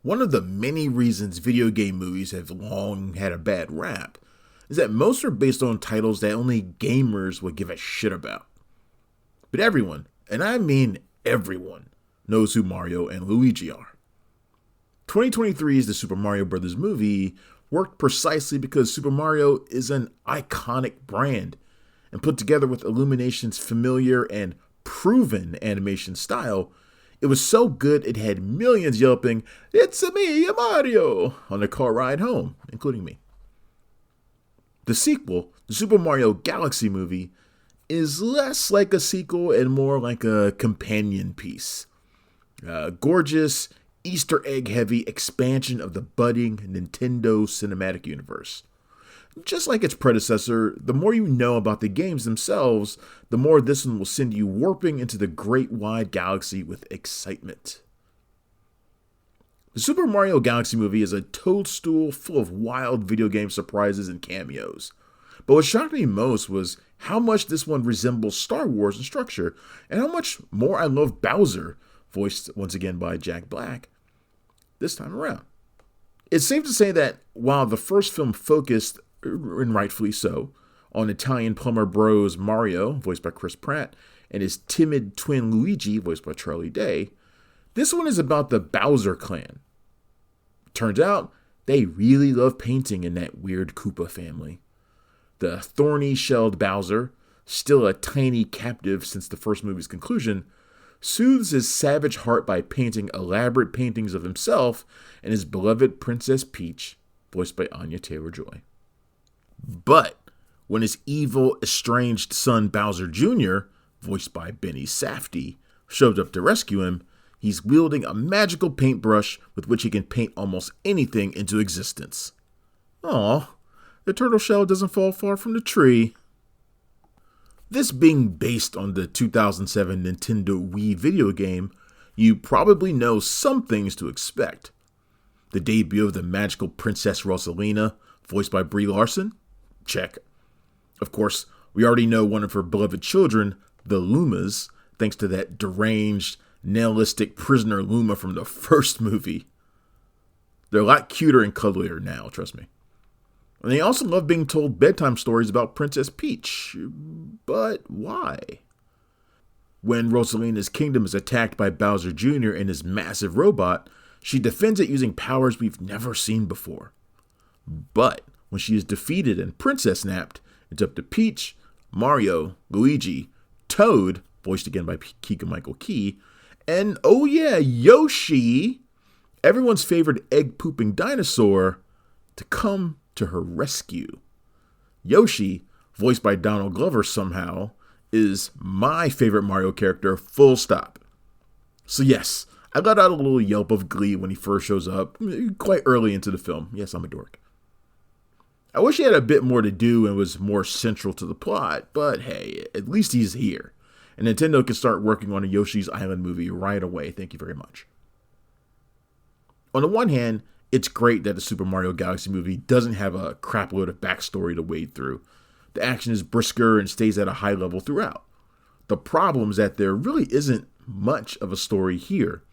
One of the many reasons video game movies have long had a bad rap is that most are based on titles that only gamers would give a shit about. But everyone, and I mean everyone, knows who Mario and Luigi are. 2023's The Super Mario Bros. Movie worked precisely because Super Mario is an iconic brand, and put together with Illumination's familiar and proven animation style, it was so good it had millions yelping, "It's a me, a Mario," on the car ride home, including me. The sequel, the Super Mario Galaxy movie, is less like a sequel and more like a companion piece. A gorgeous, Easter egg heavy expansion of the budding Nintendo cinematic universe. Just like its predecessor, the more you know about the games themselves, the more this one will send you warping into the great wide galaxy with excitement. The Super Mario Galaxy movie is a toadstool full of wild video game surprises and cameos. But what shocked me most was how much this one resembles Star Wars in structure, and how much more I love Bowser, voiced once again by Jack Black, this time around. It's safe to say that while the first film focused, and rightfully so, on Italian plumber bros Mario, voiced by Chris Pratt, and his timid twin Luigi, voiced by Charlie Day, this one is about the Bowser clan. Turns out, they really love painting in that weird Koopa family. The thorny-shelled Bowser, still a tiny captive since the first movie's conclusion, soothes his savage heart by painting elaborate paintings of himself and his beloved Princess Peach, voiced by Anya Taylor-Joy. But when his evil, estranged son Bowser Jr., voiced by Benny Safdie, showed up to rescue him, he's wielding a magical paintbrush with which he can paint almost anything into existence. Aw, the turtle shell doesn't fall far from the tree. This being based on the 2007 Nintendo Wii video game, you probably know some things to expect. The debut of the magical Princess Rosalina, voiced by Brie Larson? Check. Of course, we already know one of her beloved children, the Lumas, thanks to that deranged, nihilistic prisoner Luma from the first movie. They're a lot cuter and cuddlier now, trust me. And they also love being told bedtime stories about Princess Peach. But why? When Rosalina's kingdom is attacked by Bowser Jr. and his massive robot, she defends it using powers we've never seen before. But when she is defeated and princess napped, it's up to Peach, Mario, Luigi, Toad, voiced again by Keegan-Michael Key, and oh yeah, Yoshi, everyone's favorite egg-pooping dinosaur, to come to her rescue. Yoshi, voiced by Donald Glover somehow, is my favorite Mario character, full stop. So yes, I got out a little yelp of glee when he first shows up, quite early into the film. Yes, I'm a dork. I wish he had a bit more to do and was more central to the plot, but hey, at least he's here. And Nintendo can start working on a Yoshi's Island movie right away. Thank you very much. On the one hand, it's great that the Super Mario Galaxy movie doesn't have a crapload of backstory to wade through. The action is brisker and stays at a high level throughout. The problem is that there really isn't much of a story here,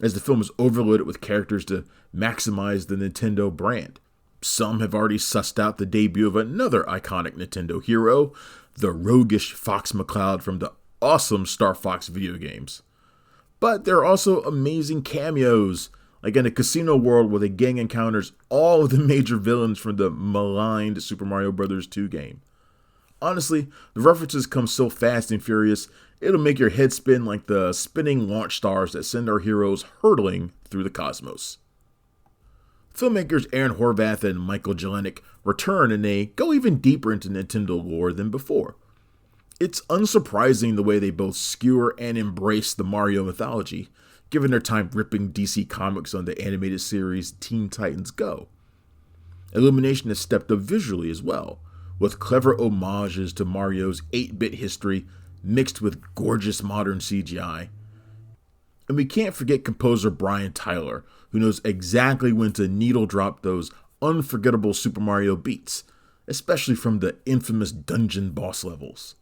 as the film is overloaded with characters to maximize the Nintendo brand. Some have already sussed out the debut of another iconic Nintendo hero, the roguish Fox McCloud from the awesome Star Fox video games. But there are also amazing cameos, like in a casino world where the gang encounters all of the major villains from the maligned Super Mario Bros. 2 game. Honestly, the references come so fast and furious, it'll make your head spin like the spinning launch stars that send our heroes hurtling through the cosmos. Filmmakers Aaron Horvath and Michael Jelenic return and they go even deeper into Nintendo lore than before. It's unsurprising the way they both skewer and embrace the Mario mythology, given their time ripping DC Comics on the animated series Teen Titans Go. Illumination has stepped up visually as well, with clever homages to Mario's 8-bit history mixed with gorgeous modern CGI. And we can't forget composer Brian Tyler, who knows exactly when to needle drop those unforgettable Super Mario beats, especially from the infamous dungeon boss levels.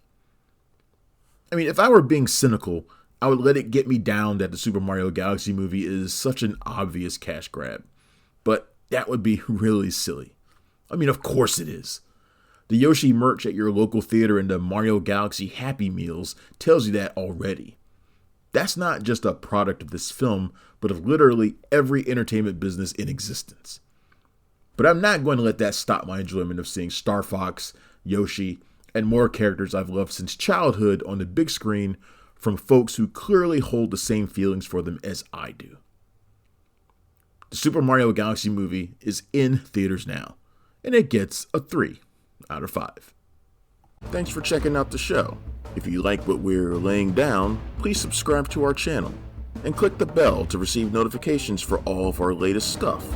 I mean, if I were being cynical, I would let it get me down that the Super Mario Galaxy movie is such an obvious cash grab. But that would be really silly. I mean, of course it is. The Yoshi merch at your local theater and the Mario Galaxy Happy Meals tells you that already. That's not just a product of this film, but of literally every entertainment business in existence. But I'm not going to let that stop my enjoyment of seeing Star Fox, Yoshi, and more characters I've loved since childhood on the big screen from folks who clearly hold the same feelings for them as I do. The Super Mario Galaxy movie is in theaters now, and it gets a 3 out of 5. Thanks for checking out the show. If you like what we're laying down, please subscribe to our channel and click the bell to receive notifications for all of our latest stuff.